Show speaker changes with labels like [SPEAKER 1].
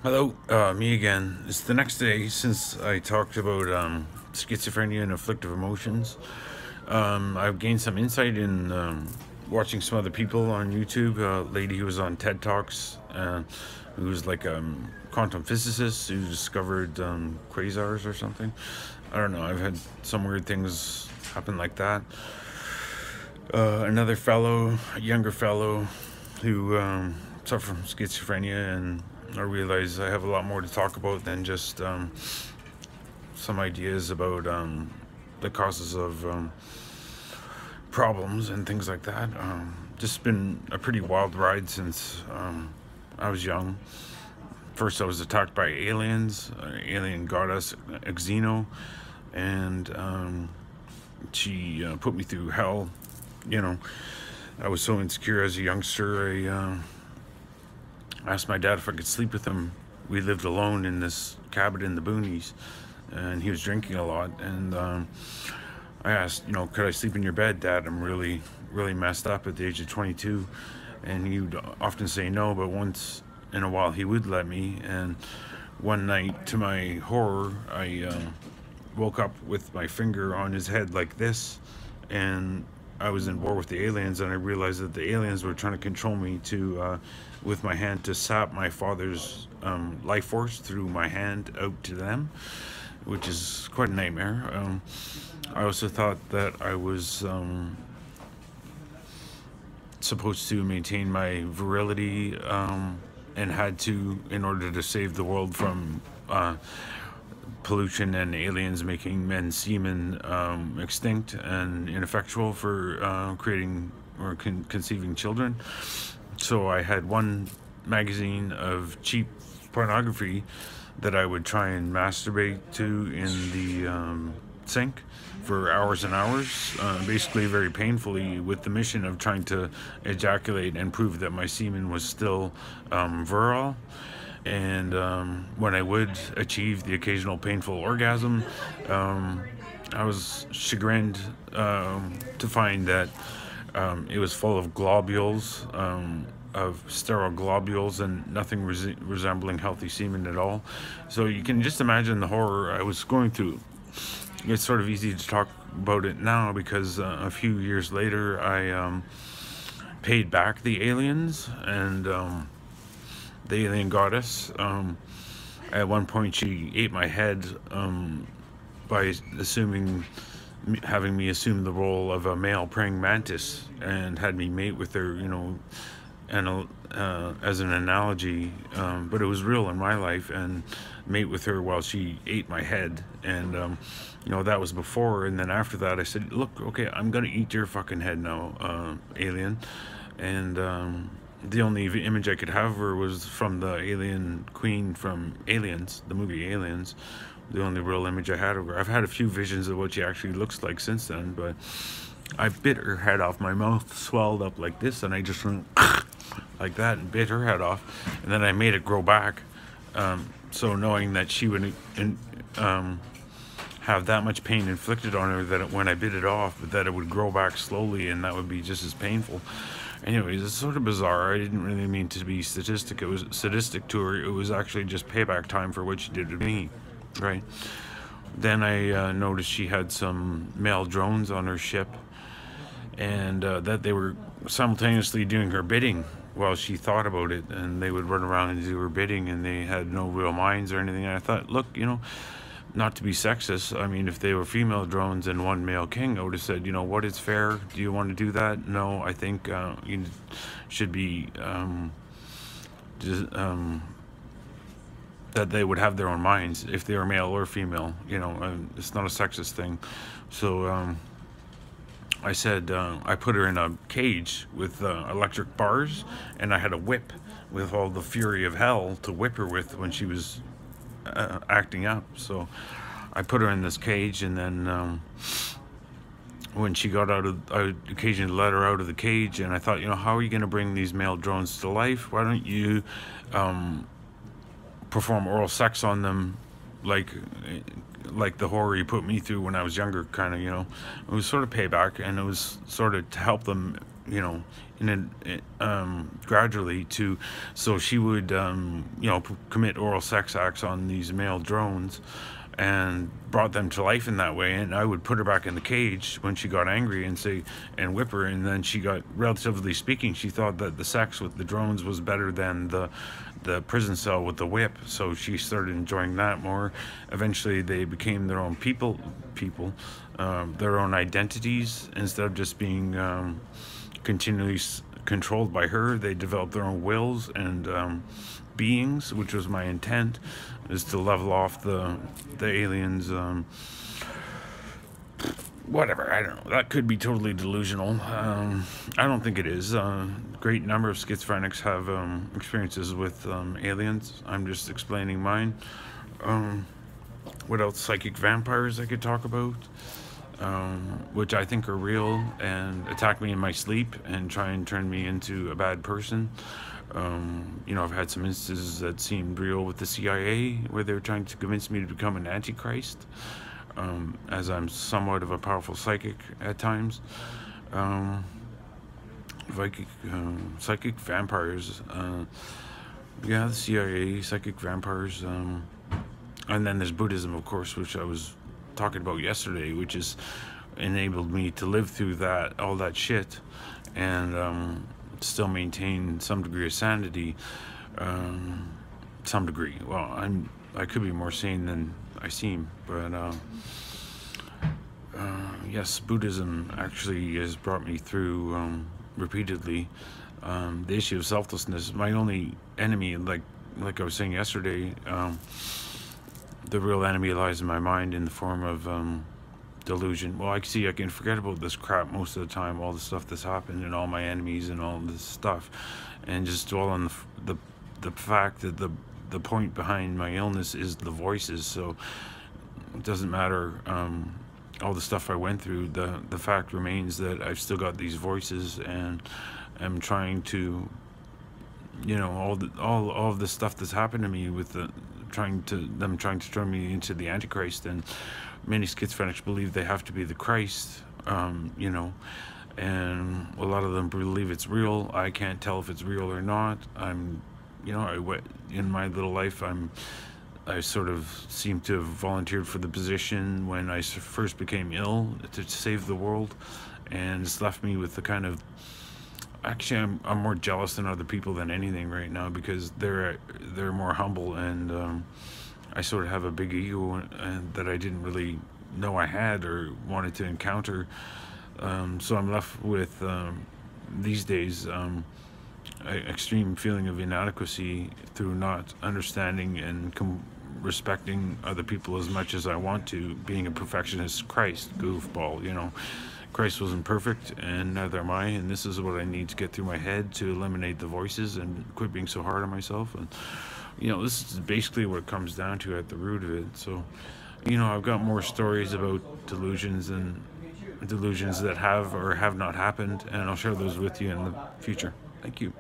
[SPEAKER 1] Hello, me again. It's the next day since I talked about schizophrenia and afflictive emotions. I've gained some insight in watching some other people on YouTube. A lady who was on TED Talks, who was like a quantum physicist who discovered quasars or something. I don't know. I've had some weird things happen like that. Another fellow, a younger fellow, who suffered from schizophrenia, and I realize I have a lot more to talk about than just some ideas about the causes of problems and things like that. Just been a pretty wild ride since I was young. First, I was attacked by aliens, alien goddess Xeno, and she put me through hell. You know, I was so insecure as a youngster. I asked my dad if I could sleep with him. We lived alone in this cabin in the boonies, and he was drinking a lot. And I asked, could I sleep in your bed, Dad? I'm really, really messed up at the age of 22. And he would often say no, but once in a while he would let me. And one night, to my horror, I woke up with my finger on his head like this, and I was in war with the aliens, and I realized that the aliens were trying to control me with my hand, to sap my father's life force through my hand out to them, which is quite a nightmare. I also thought that I was supposed to maintain my virility, and had to, in order to save the world from pollution and aliens making men's semen extinct and ineffectual for creating or conceiving children. So I had one magazine of cheap pornography that I would try and masturbate to in the sink for hours and hours, basically very painfully, with the mission of trying to ejaculate and prove that my semen was still virile. And when I would achieve the occasional painful orgasm, I was chagrined to find that it was full of globules, of sterile globules, and nothing resembling healthy semen at all. So you can just imagine the horror I was going through. It's sort of easy to talk about it now because a few years later I paid back the aliens, and the alien goddess. At one point, she ate my head by having me assume the role of a male praying mantis, and had me mate with her, and as an analogy, but it was real in my life, and mate with her while she ate my head. And that was before. And then after that I said, look, okay, I'm gonna eat your fucking head now, alien. And the only image I could have of her was from the alien queen from Aliens, the movie Aliens. The only real image I had of her. I've had a few visions of what she actually looks like since then, but I bit her head off. My mouth swelled up like this, and I just went like that and bit her head off, and then I made it grow back. So knowing that she would have that much pain inflicted on her, that when I bit it off, but that it would grow back slowly, and that would be just as painful. Anyways, it's sort of bizarre. I didn't really mean to be sadistic. It was sadistic to her. It was actually just payback time for what she did to me, right? Then I noticed she had some male drones on her ship, and that they were simultaneously doing her bidding while she thought about it, and they would run around and do her bidding, and they had no real minds or anything. And I thought, look, not to be sexist, I mean, if they were female drones and one male king, I would have said, what is fair? Do you want to do that? No, I think you should be that they would have their own minds if they were male or female. It's not a sexist thing. So I said, I put her in a cage with electric bars, and I had a whip with all the fury of hell to whip her with when she was acting up. So I put her in this cage, and then when she got out of, I occasionally let her out of the cage, and I thought, how are you going to bring these male drones to life? Why don't you perform oral sex on them, like the horror you put me through when I was younger, kind of. It was sort of payback, and it was sort of to help them you know, gradually to, so she would, commit oral sex acts on these male drones and brought them to life in that way. And I would put her back in the cage when she got angry and say, and whip her. And then she got, relatively speaking, she thought that the sex with the drones was better than the prison cell with the whip. So she started enjoying that more. Eventually they became their own people, their own identities, instead of just being continually controlled by her. They developed their own wills and beings, which was my intent, is to level off the aliens. Whatever, I don't know. That could be totally delusional. I don't think it is. A great number of schizophrenics have experiences with aliens. I'm just explaining mine. What else? Psychic vampires I could talk about, which I think are real and attack me in my sleep and try and turn me into a bad person. I've had some instances that seemed real with the CIA, where they were trying to convince me to become an antichrist, as I'm somewhat of a powerful psychic at times. Psychic vampires, the CIA, psychic vampires, and then there's Buddhism, of course, which I was talking about yesterday, which has enabled me to live through all that shit, and still maintain some degree of sanity. Some degree. Well, I could be more sane than I seem, but yes, Buddhism actually has brought me through repeatedly. The issue of selflessness. My only enemy, like I was saying yesterday, the real enemy lies in my mind in the form of delusion. Well, I can forget about this crap most of the time, all the stuff that's happened and all my enemies and all this stuff, and just dwell on the fact that the point behind my illness is the voices. So it doesn't matter all the stuff I went through. The fact remains that I've still got these voices, and I'm trying to, all of the stuff that's happened to me with trying to turn me into the Antichrist. And many schizophrenics believe they have to be the Christ, and a lot of them believe it's real. I can't tell if it's real or not. In my little life, I sort of seem to have volunteered for the position when I first became ill to save the world, and it's left me with the kind of, actually I'm more jealous than other people than anything right now, because they're more humble, and I sort of have a big ego that I didn't really know I had or wanted to encounter. So I'm left with these days an extreme feeling of inadequacy through not understanding and respecting other people as much as I want to, being a perfectionist Christ goofball. Christ wasn't perfect, and neither am I, and this is what I need to get through my head to eliminate the voices and quit being so hard on myself. And this is basically what it comes down to at the root of it. So I've got more stories about delusions and delusions that have or have not happened, and I'll share those with you in the future. Thank you.